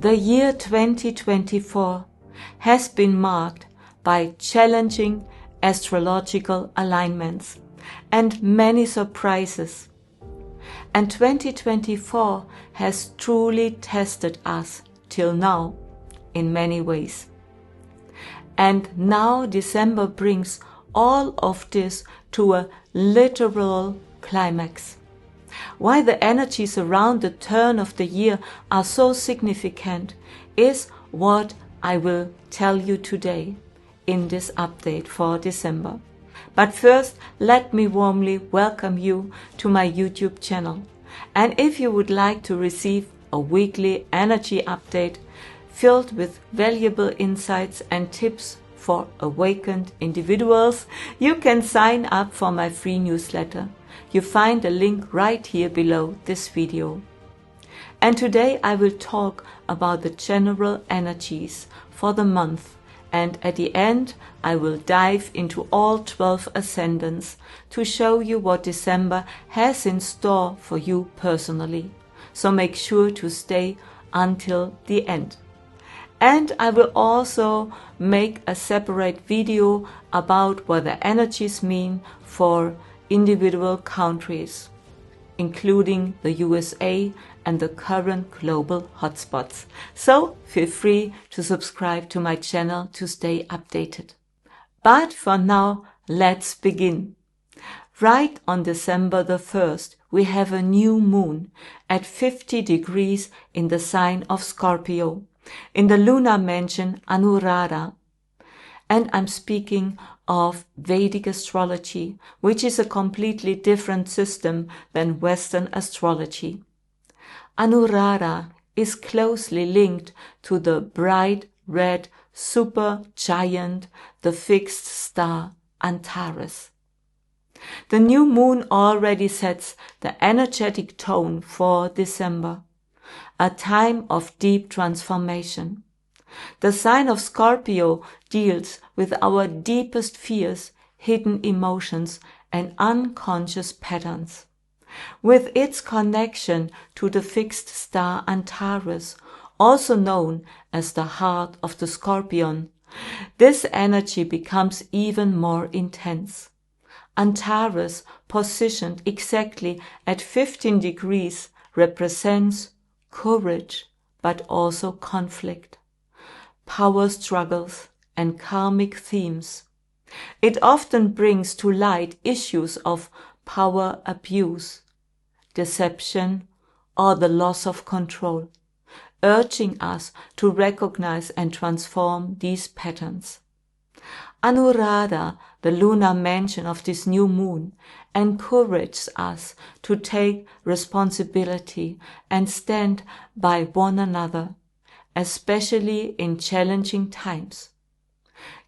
The year 2024 has been marked by challenging astrological alignments and many surprises. And 2024 has truly tested us till now in many ways. And now December brings all of this to a literal climax. Why the energies around the turn of the year are so significant is what I will tell you today in this update for December. But first, let me warmly welcome you to my YouTube channel. And if you would like to receive a weekly energy update filled with valuable insights and tips for awakened individuals, you can sign up for my free newsletter. You find the link right here below this video. And today I will talk about the general energies for the month, and at the end I will dive into all 12 ascendants to show you what December has in store for you personally. So make sure to stay until the end. And I will also make a separate video about what the energies mean for individual countries, including the USA and the current global hotspots. So feel free to subscribe to my channel to stay updated. But for now, let's begin. Right on December the 1st, we have a new moon at 50 degrees in the sign of Scorpio, in the lunar mansion Anuradha. And I'm speaking of Vedic astrology, which is a completely different system than Western astrology. Anuradha is closely linked to the bright red supergiant, the fixed star Antares. The new moon already sets the energetic tone for December, a time of deep transformation. The sign of Scorpio deals with our deepest fears, hidden emotions, and unconscious patterns. With its connection to the fixed star Antares, also known as the heart of the Scorpion, this energy becomes even more intense. Antares, positioned exactly at 15 degrees, represents courage, but also conflict, power struggles, and karmic themes. It often brings to light issues of power abuse, deception, or the loss of control, urging us to recognize and transform these patterns. Anuradha, the lunar mansion of this new moon, encourages us to take responsibility and stand by one another, especially in challenging times.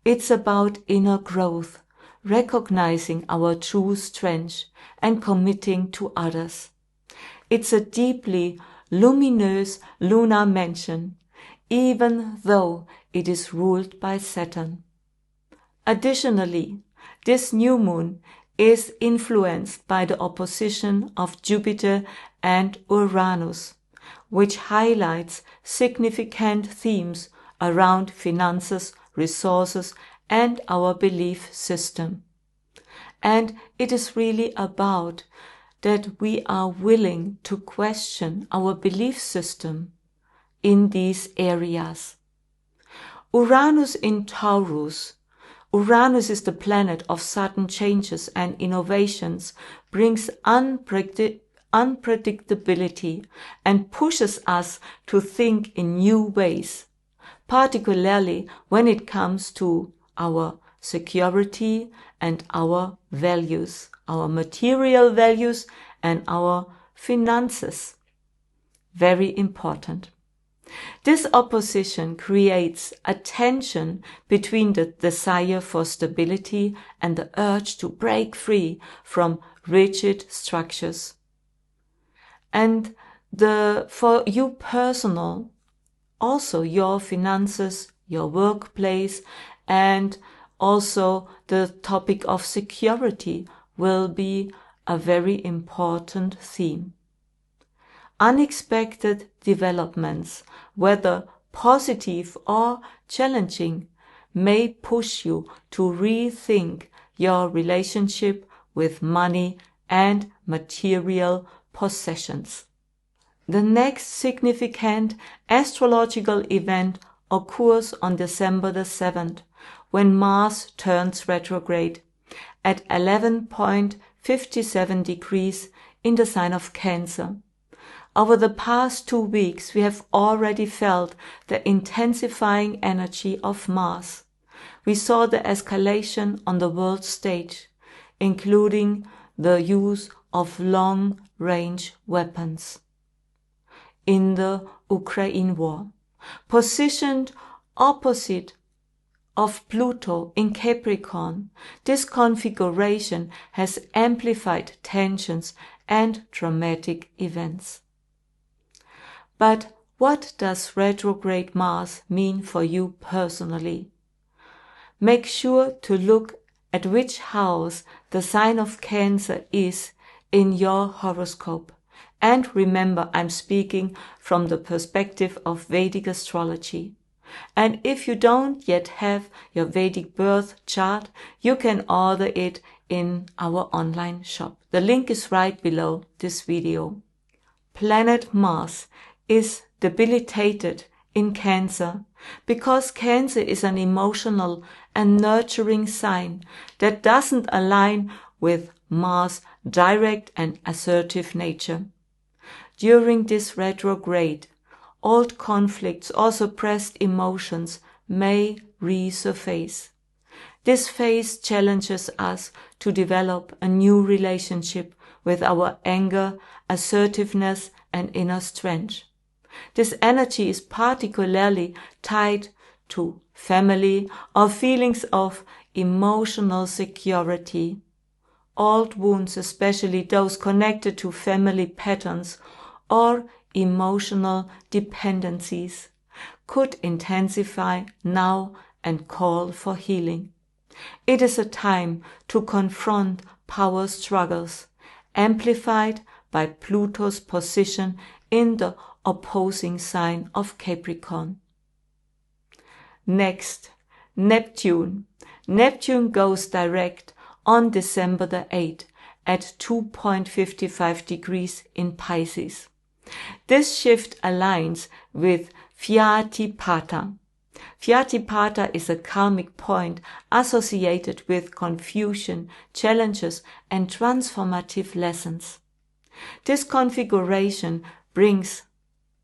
It's about inner growth, recognizing our true strength and committing to others. It's a deeply luminous lunar mansion, even though it is ruled by Saturn. Additionally, this new moon is influenced by the opposition of Jupiter and Uranus, which highlights significant themes around finances, resources, and our belief system. And it is really about that we are willing to question our belief system in these areas. Uranus in Taurus. Uranus is the planet of sudden changes and innovations, brings unpredictability, and pushes us to think in new ways, particularly when it comes to our security and our values, our material values and our finances. Very important. This opposition creates a tension between the desire for stability and the urge to break free from rigid structures. And for you personal, also your finances, your workplace, and also the topic of security will be a very important theme. Unexpected developments, whether positive or challenging, may push you to rethink your relationship with money and material possessions. The next significant astrological event occurs on December the 7th, when Mars turns retrograde at 11.57 degrees in the sign of Cancer. Over the past 2 weeks, we have already felt the intensifying energy of Mars. We saw the escalation on the world stage, including the use of long-range weapons in the Ukraine war. Positioned opposite of Pluto in Capricorn, this configuration has amplified tensions and dramatic events. But what does retrograde Mars mean for you personally? Make sure to look at which house the sign of Cancer is in your horoscope. And remember, I'm speaking from the perspective of Vedic astrology. And if you don't yet have your Vedic birth chart, you can order it in our online shop. The link is right below this video. Planet Mars is debilitated in Cancer because Cancer is an emotional and nurturing sign that doesn't align with Mars' direct and assertive nature. During this retrograde, old conflicts or suppressed emotions may resurface. This phase challenges us to develop a new relationship with our anger, assertiveness, and inner strength. This energy is particularly tied to family or feelings of emotional security. Old wounds, especially those connected to family patterns or emotional dependencies, could intensify now and call for healing. It is a time to confront power struggles, amplified by Pluto's position in the opposing sign of Capricorn. Next, Neptune. Neptune goes direct on December the 8th at 2.55 degrees in Pisces. This shift aligns with Vyatipata. Vyatipata is a karmic point associated with confusion, challenges, and transformative lessons. This configuration brings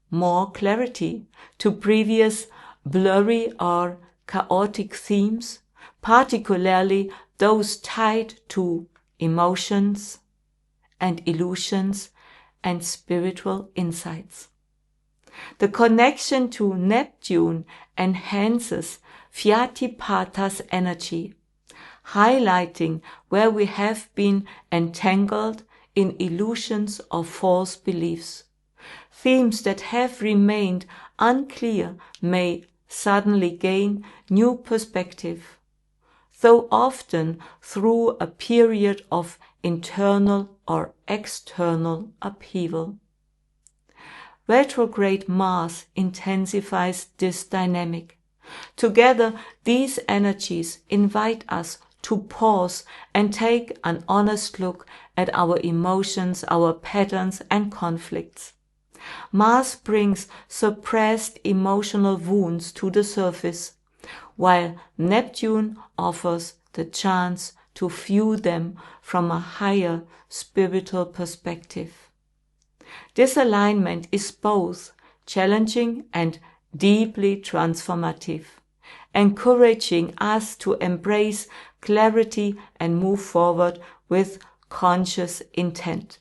more clarity to previous blurry or chaotic themes, particularly those tied to emotions and illusions and spiritual insights. The connection to Neptune enhances Vyatipata's energy, highlighting where we have been entangled in illusions or false beliefs. Themes that have remained unclear may suddenly gain new perspective, though often through a period of internal or external upheaval. Retrograde Mars intensifies this dynamic. Together, these energies invite us to pause and take an honest look at our emotions, our patterns, and conflicts. Mars brings suppressed emotional wounds to the surface, while Neptune offers the chance to view them from a higher spiritual perspective. This alignment is both challenging and deeply transformative, encouraging us to embrace clarity and move forward with conscious intent.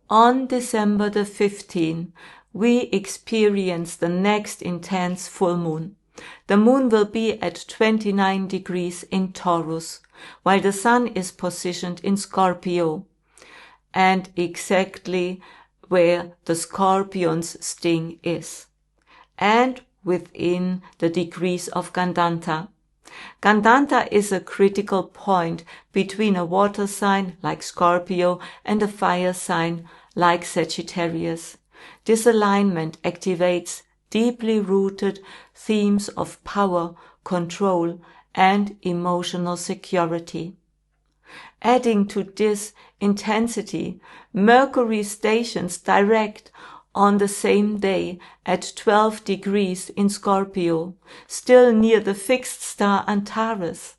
On December the 15th, we experience the next intense full moon. The moon will be at 29 degrees in Taurus, while the sun is positioned in Scorpio, and exactly where the scorpion's sting is, and within the degrees of Gandanta. Gandanta is a critical point between a water sign like Scorpio and a fire sign like Sagittarius. This alignment activates deeply rooted themes of power, control, and emotional security. Adding to this intensity, Mercury stations direct on the same day at 12 degrees in Scorpio, still near the fixed star Antares.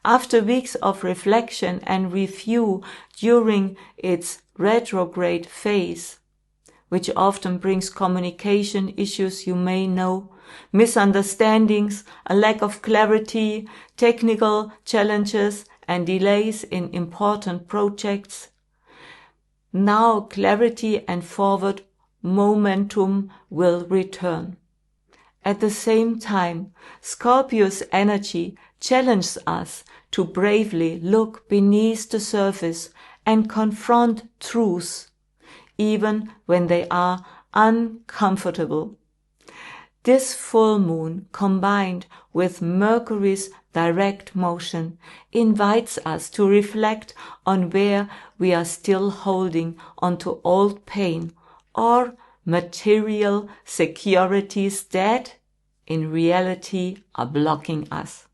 After weeks of reflection and review during its retrograde phase, which often brings communication issues you may know, misunderstandings, a lack of clarity, technical challenges, and delays in important projects. Now clarity and forward momentum will return. At the same time, Scorpio's energy challenges us to bravely look beneath the surface and confront truths, even when they are uncomfortable. This full moon, combined with Mercury's direct motion, invites us to reflect on where we are still holding onto old pain or material securities that, in reality, are blocking us.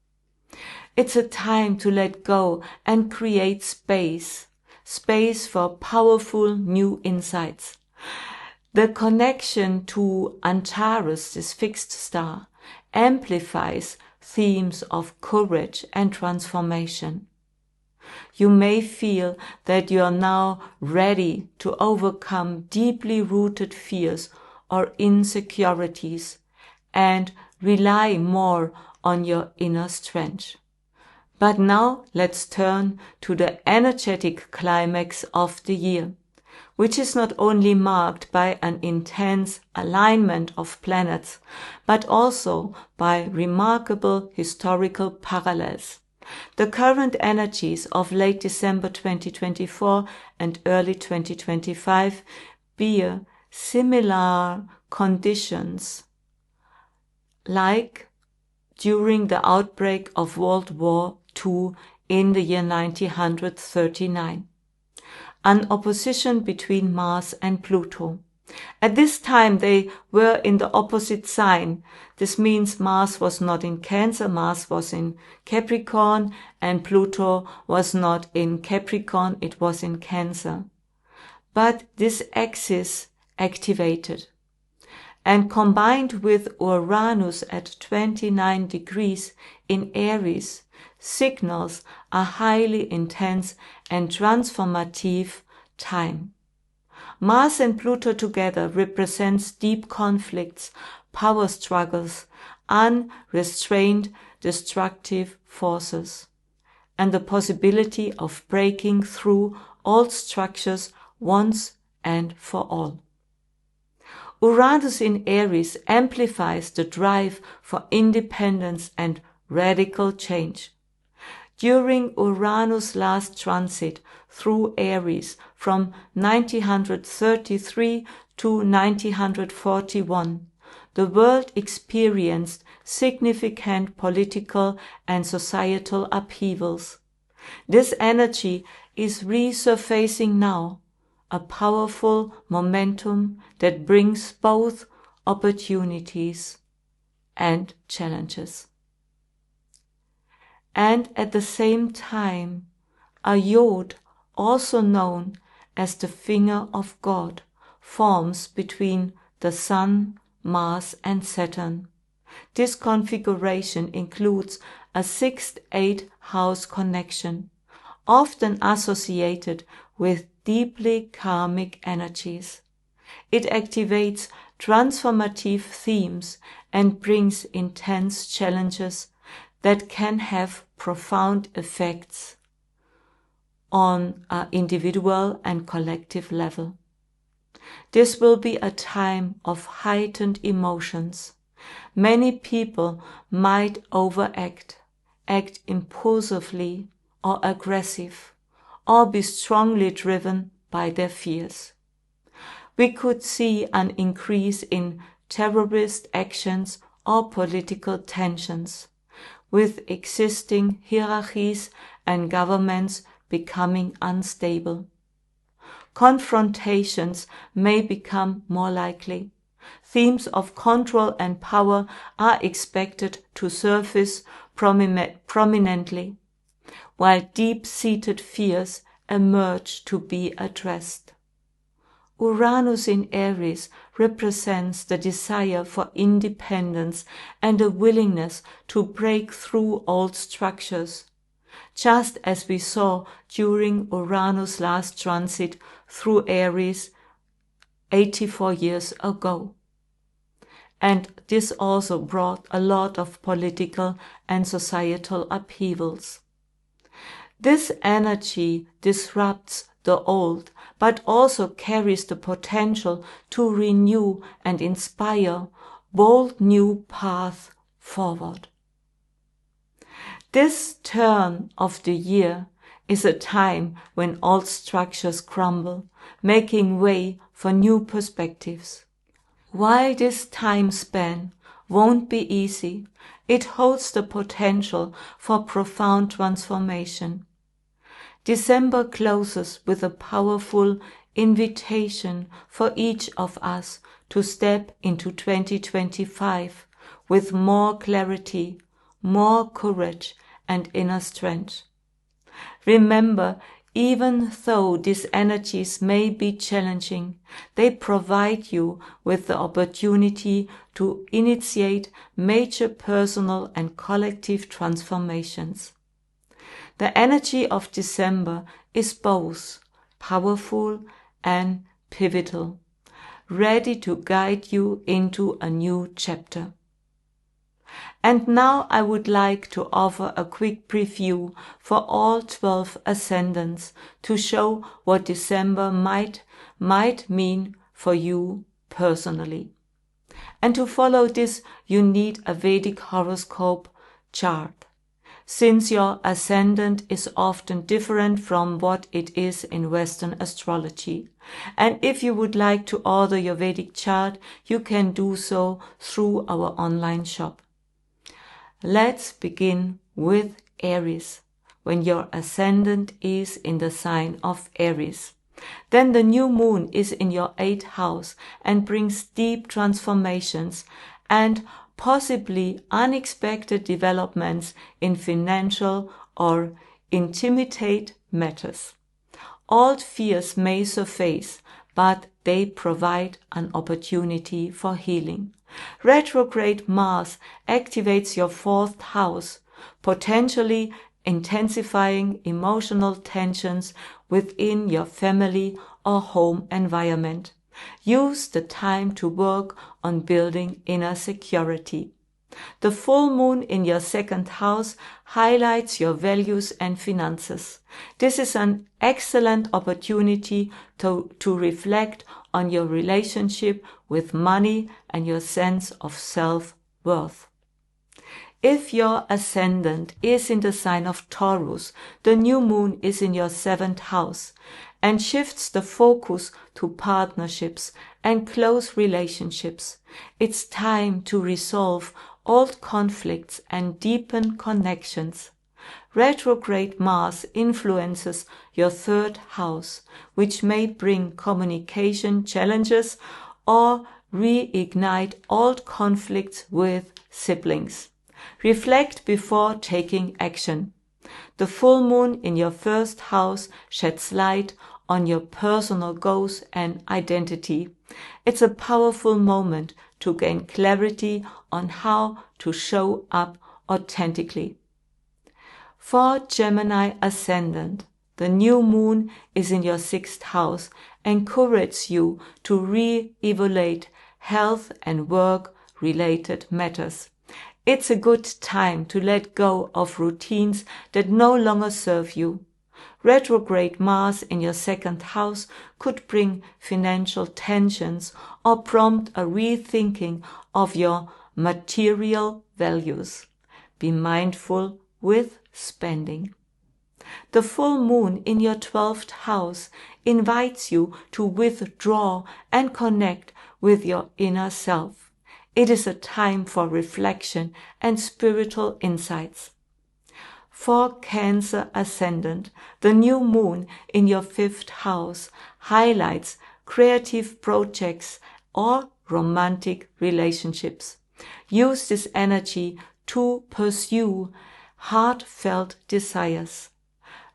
It's a time to let go and create space for powerful new insights. The connection to Antares, this fixed star, amplifies themes of courage and transformation. You may feel that you are now ready to overcome deeply rooted fears or insecurities and rely more on your inner strength. But now let's turn to the energetic climax of the year, which is not only marked by an intense alignment of planets, but also by remarkable historical parallels. The current energies of late December 2024 and early 2025 bear similar conditions like during the outbreak of World War II in the year 1939. An opposition between Mars and Pluto. At this time they were in the opposite sign. This means Mars was not in Cancer, Mars was in Capricorn, and Pluto was not in Capricorn, it was in Cancer. But this axis activated, and combined with Uranus at 29 degrees in Aries, signals a highly intense and transformative time. Mars and Pluto together represents deep conflicts, power struggles, unrestrained destructive forces, and the possibility of breaking through old structures once and for all. Uranus in Aries amplifies the drive for independence and radical change. During Uranus' last transit through Aries from 1933 to 1941, the world experienced significant political and societal upheavals. This energy is resurfacing now, a powerful momentum that brings both opportunities and challenges. And at the same time, a yod, also known as the finger of God, forms between the Sun, Mars, and Saturn. This configuration includes a 6th-8th house connection, often associated with deeply karmic energies. It activates transformative themes and brings intense challenges that can have profound effects on an individual and collective level. This will be a time of heightened emotions. Many people might overact, act impulsively or aggressive, or be strongly driven by their fears. We could see an increase in terrorist actions or political tensions, with existing hierarchies and governments becoming unstable. Confrontations may become more likely. Themes of control and power are expected to surface prominently, while deep-seated fears emerge to be addressed. Uranus in Aries represents the desire for independence and a willingness to break through old structures, just as we saw during Uranus' last transit through Aries 84 years ago. And this also brought a lot of political and societal upheavals. This energy disrupts the old, but also carries the potential to renew and inspire bold new paths forward. This turn of the year is a time when old structures crumble, making way for new perspectives. While this time span won't be easy, it holds the potential for profound transformation. December closes with a powerful invitation for each of us to step into 2025 with more clarity, more courage, and inner strength. Remember, even though these energies may be challenging, they provide you with the opportunity to initiate major personal and collective transformations. The energy of December is both powerful and pivotal, ready to guide you into a new chapter. And now I would like to offer a quick preview for all 12 ascendants to show what December might mean for you personally. And to follow this, you need a Vedic horoscope chart, since your ascendant is often different from what it is in Western astrology. And if you would like to order your Vedic chart, you can do so through our online shop. Let's begin with Aries, when your ascendant is in the sign of Aries. Then the new moon is in your 8th house and brings deep transformations and possibly unexpected developments in financial or intimate matters. Old fears may surface, but they provide an opportunity for healing. Retrograde Mars activates your 4th house, potentially intensifying emotional tensions within your family or home environment. Use the time to work on building inner security. The full moon in your 2nd house highlights your values and finances. This is an excellent opportunity to reflect on your relationship with money and your sense of self-worth. If your ascendant is in the sign of Taurus, the new moon is in your 7th house and shifts the focus to partnerships and close relationships. It's time to resolve old conflicts and deepen connections. Retrograde Mars influences your 3rd house, which may bring communication challenges or reignite old conflicts with siblings. Reflect before taking action. The full moon in your 1st house sheds light on your personal goals and identity. It's a powerful moment to gain clarity on how to show up authentically. For Gemini ascendant, the new moon is in your 6th house, encourages you to re-evaluate health and work-related matters. It's a good time to let go of routines that no longer serve you. Retrograde Mars in your 2nd house could bring financial tensions or prompt a rethinking of your material values. Be mindful with spending. The full moon in your 12th house invites you to withdraw and connect with your inner self. It is a time for reflection and spiritual insights. For Cancer ascendant, the new moon in your 5th house highlights creative projects or romantic relationships. Use this energy to pursue heartfelt desires.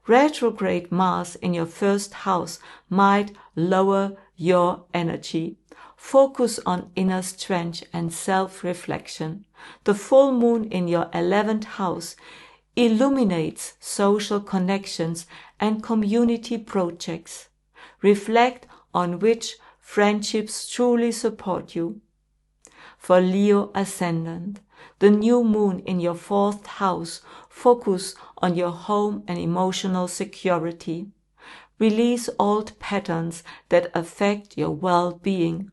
Retrograde Mars in your first house might lower your energy. Focus on inner strength and self-reflection. The full moon in your 11th house illuminates social connections and community projects. Reflect on which friendships truly support you. For Leo Ascendant, the new moon in your 4th house focus on your home and emotional security. Release old patterns that affect your well-being.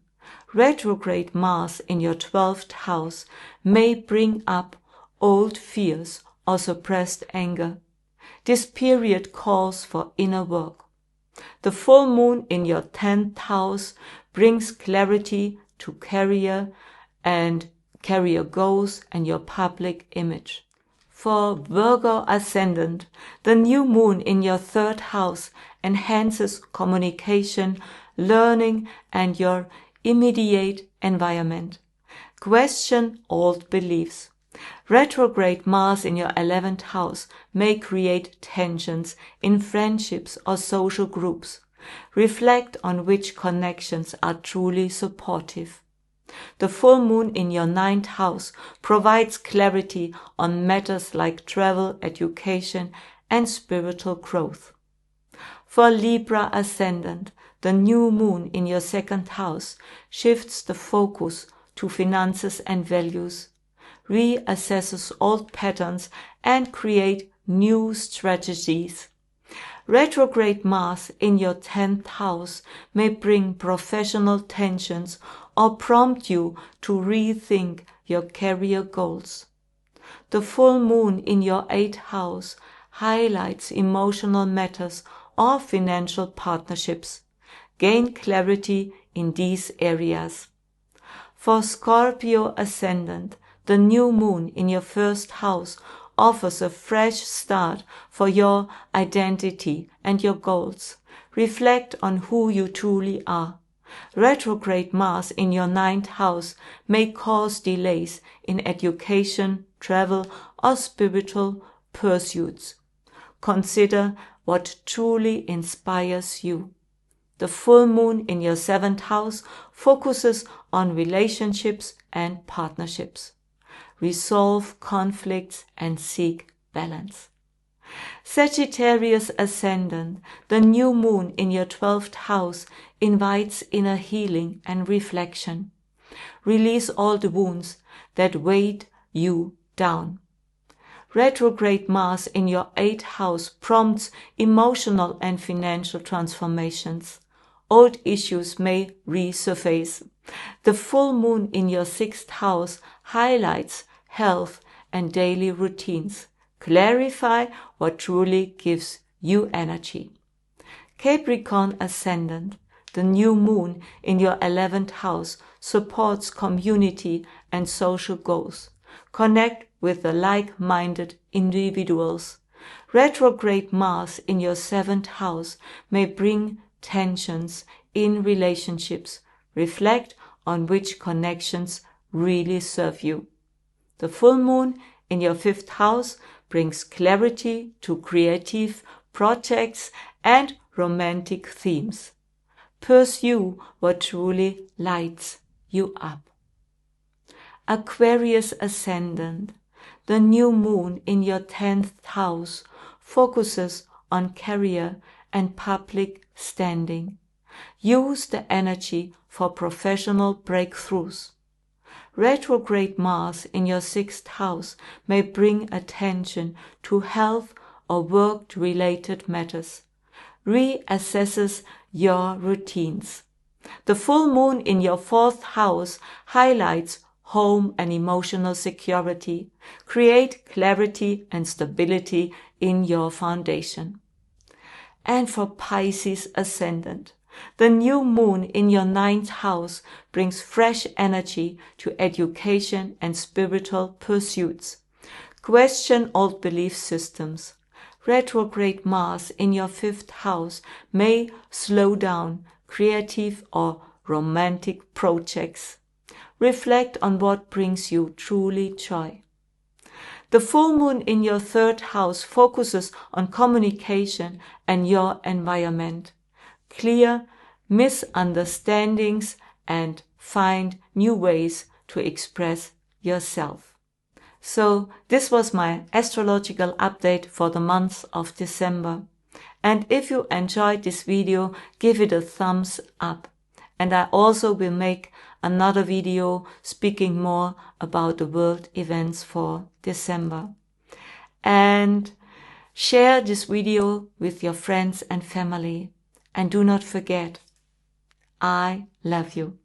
Retrograde Mars in your 12th house may bring up old fears or suppressed anger. This period calls for inner work. The full moon in your 10th house brings clarity to career goals and your public image. For Virgo Ascendant, the new moon in your 3rd house enhances communication, learning, and your immediate environment. Question old beliefs. Retrograde Mars in your 11th house may create tensions in friendships or social groups. Reflect on which connections are truly supportive. The full moon in your 9th house provides clarity on matters like travel, education, and spiritual growth. For Libra Ascendant, the new moon in your 2nd house shifts the focus to finances and values, reassesses old patterns, and create new strategies. Retrograde Mars in your 10th house may bring professional tensions or prompt you to rethink your career goals. The full moon in your 8th house highlights emotional matters or financial partnerships. Gain clarity in these areas. For Scorpio Ascendant, the new moon in your 1st house offers a fresh start for your identity and your goals. Reflect on who you truly are. Retrograde Mars in your 9th house may cause delays in education, travel, or spiritual pursuits. Consider what truly inspires you. The full moon in your 7th house focuses on relationships and partnerships. Resolve conflicts and seek balance. Sagittarius Ascendant, the new moon in your 12th house invites inner healing and reflection. Release all the wounds that weighed you down. Retrograde Mars in your 8th house prompts emotional and financial transformations. Old issues may resurface. The full moon in your 6th house highlights health and daily routines. Clarify what truly gives you energy. Capricorn Ascendant, the new moon in your 11th house supports community and social goals. Connect with the like-minded individuals. Retrograde Mars in your 7th house may bring tensions in relationships. Reflect on which connections really serve you. The full moon in your 5th house brings clarity to creative projects and romantic themes. Pursue what truly lights you up. Aquarius Ascendant, the new moon in your 10th house focuses on career and public standing. Use the energy for professional breakthroughs. Retrograde Mars in your 6th house may bring attention to health or work-related matters. Reassesses your routines. The full moon in your 4th house highlights home and emotional security. Create clarity and stability in your foundation. And for Pisces Ascendant, the new moon in your 9th house brings fresh energy to education and spiritual pursuits. Question old belief systems. retrograde Mars in your 5th house may slow down creative or romantic projects. Reflect on what brings you truly joy. The full moon in your 3rd house focuses on communication and your environment. Clear misunderstandings and find new ways to express yourself. So this was my astrological update for the month of December. And if you enjoyed this video, give it a thumbs up. And I also will make another video speaking more about the world events for December. And share this video with your friends and family. And do not forget, I love you.